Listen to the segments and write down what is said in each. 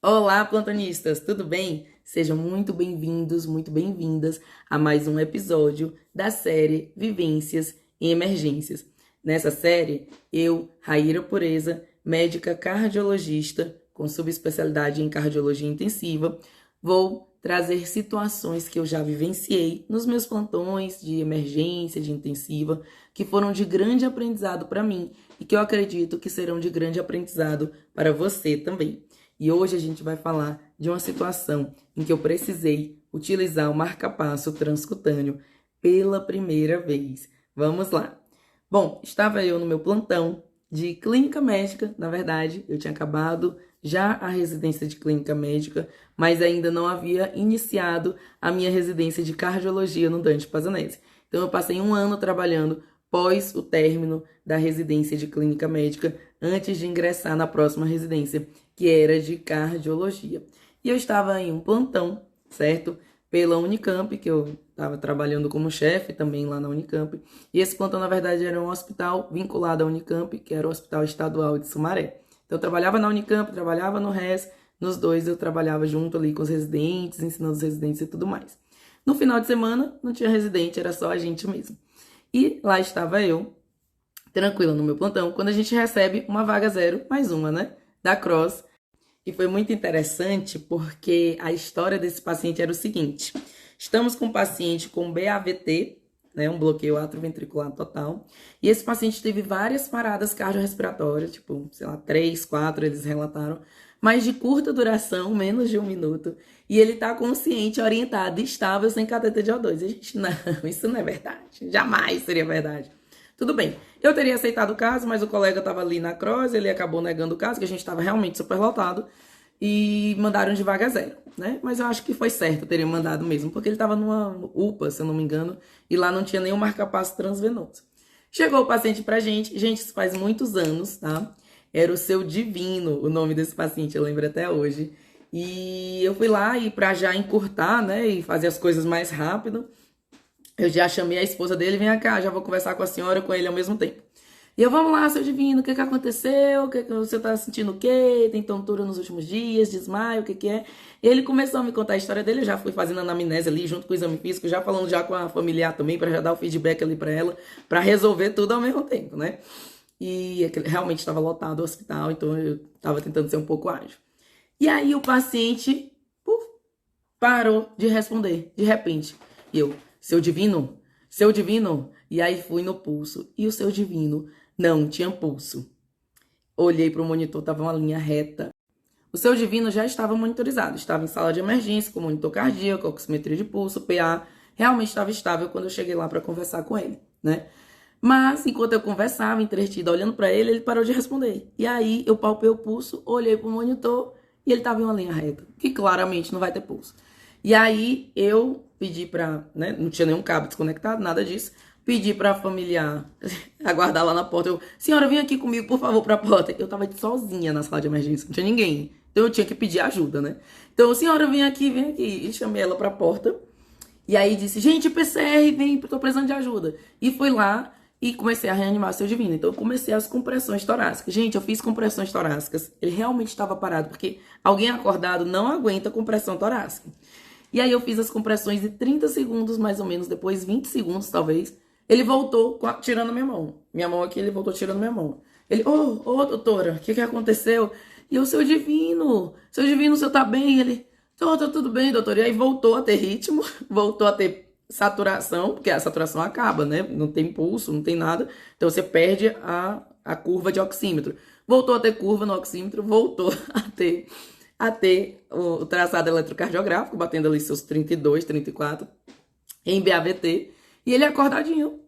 Olá, plantonistas, tudo bem? Sejam muito bem-vindos, muito bem-vindas a mais um episódio da série Vivências em Emergências. Nessa série, eu, Raíra Pureza, médica cardiologista com subespecialidade em cardiologia intensiva, vou trazer situações que eu já vivenciei nos meus plantões de emergência, de intensiva, que foram de grande aprendizado para mim e que eu acredito que serão de grande aprendizado para você também. E hoje a gente vai falar de uma situação em que eu precisei utilizar o marca-passo transcutâneo pela primeira vez. Vamos lá. Bom, estava eu no meu plantão de clínica médica, na verdade, eu tinha acabado já a residência de clínica médica, mas ainda não havia iniciado a minha residência de cardiologia no Dante Pazanese. Então eu passei um ano trabalhando pós o término da residência de clínica médica, antes de ingressar na próxima residência, que era de cardiologia. E eu estava em um plantão, certo? Pela Unicamp, que eu estava trabalhando como chefe também lá na Unicamp. E esse plantão, na verdade, era um hospital vinculado à Unicamp, que era o Hospital Estadual de Sumaré. Então, eu trabalhava na Unicamp, trabalhava no RES, nos dois eu trabalhava junto ali com os residentes, ensinando os residentes e tudo mais. No final de semana, não tinha residente, era só a gente mesmo. E lá estava eu, tranquila no meu plantão, quando a gente recebe uma vaga zero, mais uma, né? Da Cross. E foi muito interessante porque a história desse paciente era o seguinte. Estamos com um paciente com BAVT, né, um bloqueio atrioventricular total. E esse paciente teve várias paradas cardiorrespiratórias, tipo, sei lá, 3, 4, eles relataram, mas de curta duração, menos de 1 minuto. E ele tá consciente, orientado, estável, sem cateter de O2. E a gente, não, isso não é verdade. Jamais seria verdade. Tudo bem, eu teria aceitado o caso, mas o colega estava ali na cross, ele acabou negando o caso, que a gente estava realmente superlotado, e mandaram de vaga zero, né? Mas eu acho que foi certo terem mandado mesmo, porque ele estava numa UPA, se eu não me engano, e lá não tinha nenhum marca-passo transvenoso. Chegou o paciente pra gente, isso faz muitos anos, tá? Era o Seu Divino, o nome desse paciente, eu lembro até hoje. E eu fui lá e pra já encurtar, né, e fazer as coisas mais rápido, eu já chamei a esposa dele, vem cá, já vou conversar com a senhora e com ele ao mesmo tempo. E eu, vamos lá, Seu Divino, o que aconteceu? O que você tá sentindo o quê? Tem tontura nos últimos dias, desmaio, o que é? Ele começou a me contar a história dele, eu já fui fazendo anamnese ali, junto com o exame físico, já falando já com a familiar também, para já dar o feedback ali para ela, para resolver tudo ao mesmo tempo, né? E realmente estava lotado o hospital, então eu estava tentando ser um pouco ágil. E aí o paciente parou de responder, de repente. E eu, Seu Divino, Seu Divino. E aí fui no pulso. E o Seu Divino não tinha pulso. Olhei para o monitor, estava uma linha reta. O Seu Divino já estava monitorizado. Estava em sala de emergência, com monitor cardíaco, oximetria de pulso, PA. Realmente estava estável quando eu cheguei lá para conversar com ele, né? Mas, enquanto eu conversava, entretida, olhando para ele, ele parou de responder. E aí, eu palpei o pulso, olhei para o monitor e ele estava em uma linha reta, que claramente não vai ter pulso. E aí, eu pedi para, né, não tinha nenhum cabo desconectado, nada disso, pedi para a familiar aguardar lá na porta. Eu, senhora, vem aqui comigo, por favor, para a porta. Eu estava sozinha na sala de emergência, não tinha ninguém. Então, eu tinha que pedir ajuda, né? Então, senhora, vem aqui, vem aqui. E chamei ela para a porta. E aí, disse, gente, PCR, vem, tô precisando de ajuda. E fui lá e comecei a reanimar o Seu Divino. Então, eu comecei as compressões torácicas. Gente, eu fiz compressões torácicas. Ele realmente estava parado, porque alguém acordado não aguenta compressão torácica. E aí, eu fiz as compressões de 30 segundos, mais ou menos, depois 20 segundos, talvez. Ele voltou tirando a minha mão. Minha mão aqui, ele voltou tirando minha mão. Ele, ô, doutora, o que aconteceu? E eu, Seu Divino, o senhor tá bem? Ele, tô tudo bem, doutor. E aí, voltou a ter ritmo, voltou a ter saturação, porque a saturação acaba, né? Não tem pulso, não tem nada. Então, você perde a curva de oxímetro. Voltou a ter curva no oxímetro, voltou a ter o traçado eletrocardiográfico, batendo ali seus 32, 34, em BAVT. E ele acordadinho.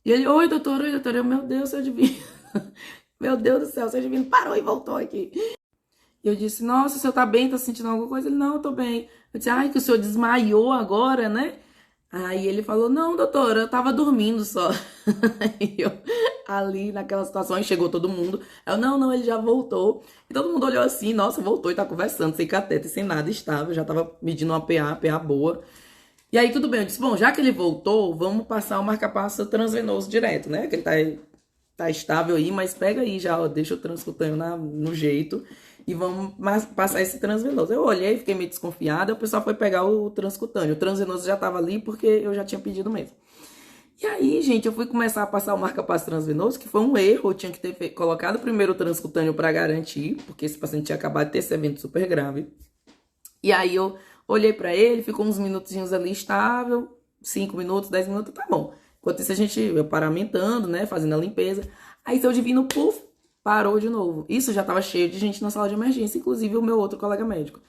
E ele, oi, doutor. Eu, meu Deus, Seu Divino. Meu Deus do céu, Seu Divino parou e voltou aqui. E eu disse, nossa, o senhor tá bem? Tá sentindo alguma coisa? Ele, não, eu tô bem. Eu disse, ai, que o senhor desmaiou agora, né? Aí ele falou, não, doutora, eu tava dormindo só. Aí eu, ali naquela situação, aí chegou todo mundo. Eu, não, ele já voltou. E todo mundo olhou assim, nossa, voltou e tá conversando, sem cateter, sem nada, estável. Já tava medindo uma PA boa. E aí tudo bem, eu disse, bom, já que ele voltou, vamos passar o marca-passo transvenoso direto, né? Que ele tá estável aí, mas pega aí já, ó, deixa o transcutâneo no jeito. e vamos passar esse transvenoso. Eu olhei, fiquei meio desconfiada, o pessoal foi pegar o transcutâneo. O transvenoso já tava ali porque eu já tinha pedido mesmo. E aí, gente, eu fui começar a passar o marca-passo transvenoso, que foi um erro. Eu tinha que ter colocado primeiro o transcutâneo para garantir, porque esse paciente tinha acabado de ter esse evento super grave. E aí eu olhei para ele, ficou uns minutinhos ali estável, 5 minutos, 10 minutos, tá bom. Enquanto isso a gente ia paramentando, né, fazendo a limpeza. Aí seu divino, puf, parou de novo. Isso já tava cheio de gente na sala de emergência, inclusive o meu outro colega médico.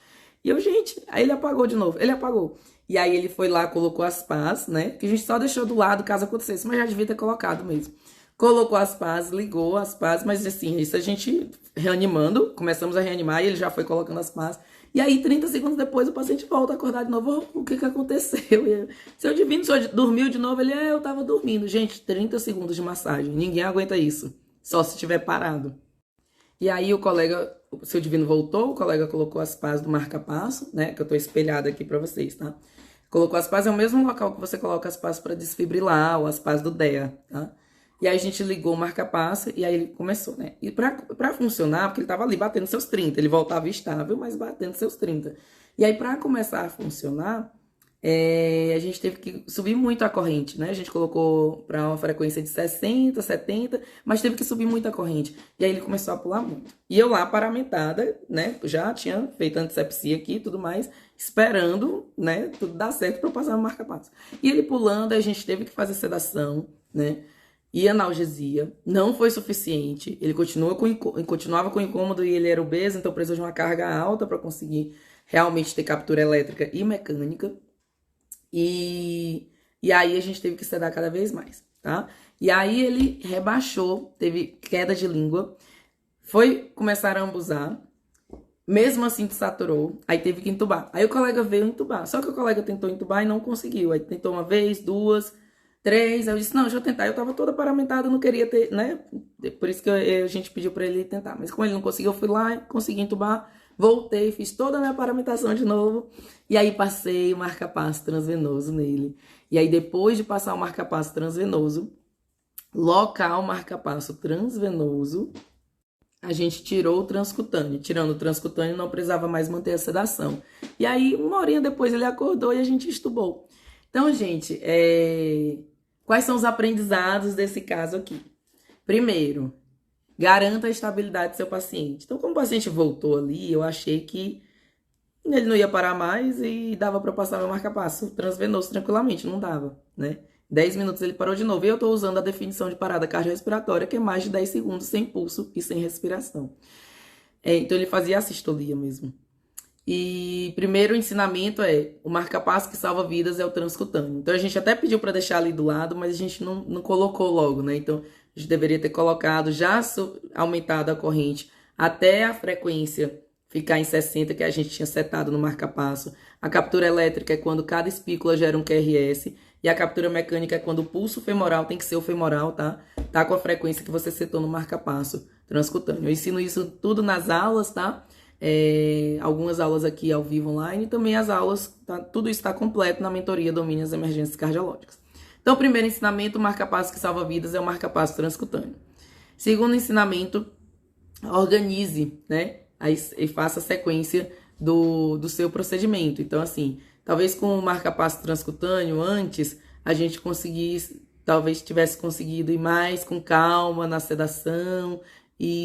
E eu, gente, aí ele apagou de novo, ele apagou. E aí ele foi lá, colocou as pás, né, que a gente só deixou do lado caso acontecesse, mas já devia ter colocado mesmo. Colocou as pás, ligou as pás, mas assim, isso a gente reanimando, começamos a reanimar e ele já foi colocando as pás. E aí, 30 segundos depois, o paciente volta a acordar de novo. O que aconteceu? E seu divino, o senhor dormiu de novo? Ele, eu tava dormindo. Gente, 30 segundos de massagem. Ninguém aguenta isso. Só se tiver parado. E aí o colega, o seu divino voltou, o colega colocou as pás do marca-passo, né? Que eu tô espelhada aqui pra vocês, tá? Colocou as pás, é o mesmo local que você coloca as pás pra desfibrilar, ou as pás do DEA, tá? E aí a gente ligou o marca-passo e aí ele começou, né? E pra funcionar, porque ele tava ali batendo seus 30, ele voltava estável, mas batendo seus 30. E aí pra começar a funcionar, a gente teve que subir muito a corrente, né? A gente colocou pra uma frequência de 60, 70, mas teve que subir muito a corrente. E aí ele começou a pular muito. E eu lá paramentada, né? Já tinha feito antisepsia aqui e tudo mais, esperando, né? Tudo dar certo pra eu passar no marca-passo. E ele pulando, a gente teve que fazer sedação, né? E analgesia, não foi suficiente. Ele continuava com incômodo e ele era obeso, então precisou de uma carga alta para conseguir realmente ter captura elétrica e mecânica. E aí a gente teve que sedar cada vez mais, tá? E aí ele rebaixou, teve queda de língua, foi começar a ambuzar, mesmo assim desaturou, aí teve que entubar. Aí o colega veio entubar, só que o colega tentou entubar e não conseguiu. Aí tentou uma vez, duas, 3, aí eu disse, não, deixa eu tentar. Eu tava toda paramentada, não queria ter, né? Por isso que a gente pediu pra ele tentar. Mas como ele não conseguiu, eu fui lá, consegui entubar, voltei, fiz toda a minha paramentação de novo. E aí passei o marca-passo transvenoso nele. E aí depois de passar o marca-passo transvenoso, local marca-passo transvenoso, a gente tirou o transcutâneo. Tirando o transcutâneo, não precisava mais manter a sedação. E aí, uma horinha depois, ele acordou e a gente estubou. Então, gente, quais são os aprendizados desse caso aqui? Primeiro, garanta a estabilidade do seu paciente. Então, como o paciente voltou ali, eu achei que ele não ia parar mais e dava para passar meu marca-passo transvenoso tranquilamente. Não dava, né? 10 minutos ele parou de novo. E eu estou usando a definição de parada cardiorrespiratória, que é mais de 10 segundos sem pulso e sem respiração. Então, ele fazia assistolia mesmo. E primeiro ensinamento o marca-passo que salva vidas é o transcutâneo. Então a gente até pediu para deixar ali do lado, mas a gente não colocou logo, né? Então a gente deveria ter colocado, já aumentado a corrente até a frequência ficar em 60, que a gente tinha setado no marca-passo. A captura elétrica é quando cada espícula gera um QRS. E a captura mecânica é quando o pulso femoral tem que ser o femoral, tá? Tá com a frequência que você setou no marca-passo transcutâneo. Eu ensino isso tudo nas aulas, tá? Algumas aulas aqui ao vivo online e também as aulas, tá? Tudo isso está completo na mentoria Domine as Emergências Cardiológicas. Então, o primeiro ensinamento, o marca-passo que salva vidas é o marca-passo transcutâneo. Segundo ensinamento, organize, né? E faça a sequência do seu procedimento. Então, assim, talvez com o marca-passo transcutâneo antes, a gente conseguisse, talvez tivesse conseguido ir mais com calma na sedação e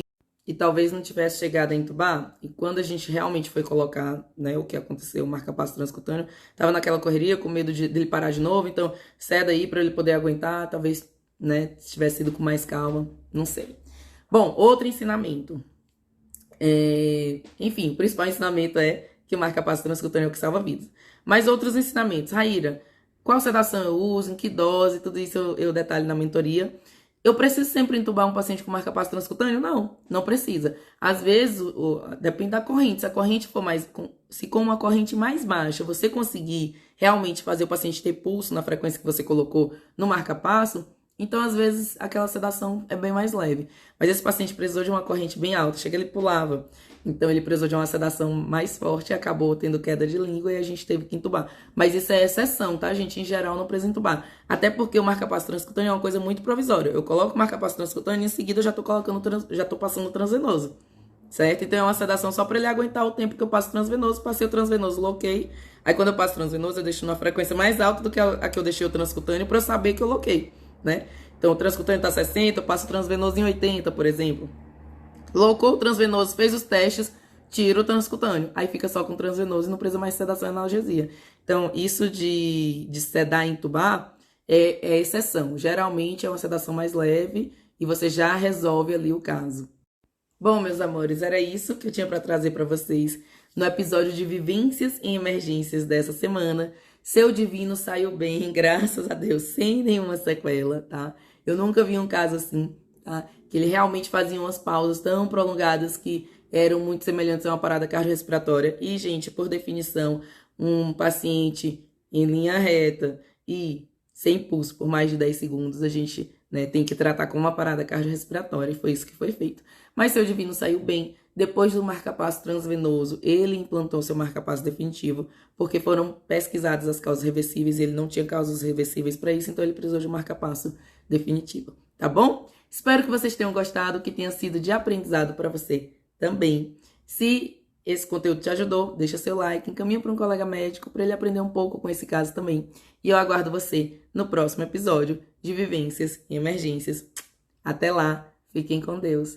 talvez não tivesse chegado a entubar. E quando a gente realmente foi colocar, né, o que aconteceu, o marca-passo transcutâneo, tava naquela correria, com medo dele parar de novo, então ceda aí para ele poder aguentar, talvez, né, tivesse ido com mais calma, não sei. Bom, outro ensinamento. Enfim, o principal ensinamento é que o marca-passo transcutâneo é o que salva vidas. Mas outros ensinamentos. Raíra, qual sedação eu uso, em que dose, tudo isso eu detalho na mentoria. Eu preciso sempre entubar um paciente com marca-passo transcutâneo? Não, não precisa. Às vezes, depende da corrente. Se a corrente for se com uma corrente mais baixa, você conseguir realmente fazer o paciente ter pulso na frequência que você colocou no marca-passo, então, às vezes, aquela sedação é bem mais leve. Mas esse paciente precisou de uma corrente bem alta. Chega, ele pulava. Então, ele precisou de uma sedação mais forte e acabou tendo queda de língua e a gente teve que entubar. Mas isso é exceção, tá, gente? Em geral, não precisa entubar. Até porque o marca-passo transcutâneo é uma coisa muito provisória. Eu coloco o marca-passo transcutâneo e em seguida eu já tô passando o transvenoso. certo? Então é uma sedação só para ele aguentar o tempo que eu passo transvenoso. Passei o transvenoso, loquei. Aí quando eu passo transvenoso, eu deixo numa frequência mais alta do que a que eu deixei o transcutâneo para eu saber que eu loquei, né? Então o transcutâneo tá 60, eu passo o transvenoso em 80, por exemplo. Loucou o transvenoso, fez os testes, tira o transcutâneo. Aí fica só com o transvenoso e não precisa mais sedação e analgesia. Então, isso de sedar e intubar é exceção. Geralmente é uma sedação mais leve e você já resolve ali o caso. Bom, meus amores, era isso que eu tinha para trazer para vocês no episódio de Vivências em Emergências dessa semana. Seu divino saiu bem, graças a Deus, sem nenhuma sequela, tá? Eu nunca vi um caso assim, tá? Que ele realmente fazia umas pausas tão prolongadas que eram muito semelhantes a uma parada cardiorrespiratória. E, gente, por definição, um paciente em linha reta e sem pulso por mais de 10 segundos, a gente, né, tem que tratar com uma parada cardiorrespiratória, e foi isso que foi feito. Mas seu divino saiu bem. Depois do marcapasso transvenoso, ele implantou seu marcapasso definitivo, porque foram pesquisadas as causas reversíveis e ele não tinha causas reversíveis para isso, então ele precisou de um marcapasso definitivo, tá bom? Espero que vocês tenham gostado, que tenha sido de aprendizado para você também. Se esse conteúdo te ajudou, deixa seu like, encaminha para um colega médico para ele aprender um pouco com esse caso também. E eu aguardo você no próximo episódio de Vivências e Emergências. Até lá, fiquem com Deus.